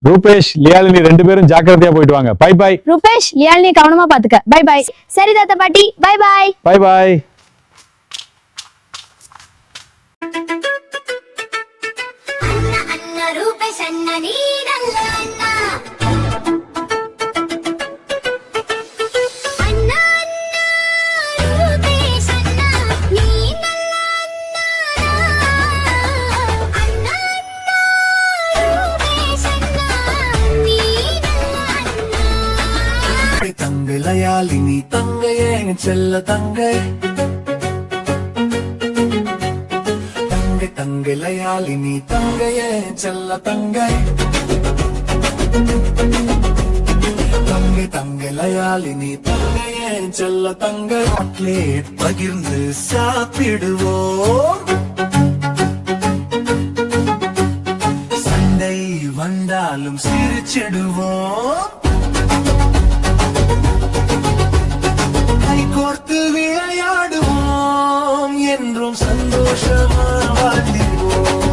ரூபேஷ் லியாலினி 2 பேரும் ஜாக்கிரதையா போயிட்டு வாங்க. By by. ரூபேஷ் லியாலினி கவனமா பாத்துக்க. Bye bye. சரி தாத்தா பாட்டி, பை பை. By by. தங்கை லயாலினி தங்கையே செல்ல தங்கை தங்கை தங்கை லயாலினி தங்கையே செல்ல தங்கை தங்கை தங்கை லயாலினி தங்கையே செல்ல தங்கை சாக்லேட் பகிர்ந்து சாப்பிடுவோம் சண்டை வந்தாலும் சிரிச்சிடுவோம் கோர்த்து விளையாடுவோம் என்றும் சந்தோஷமா வாழ்ந்திடுவோம்.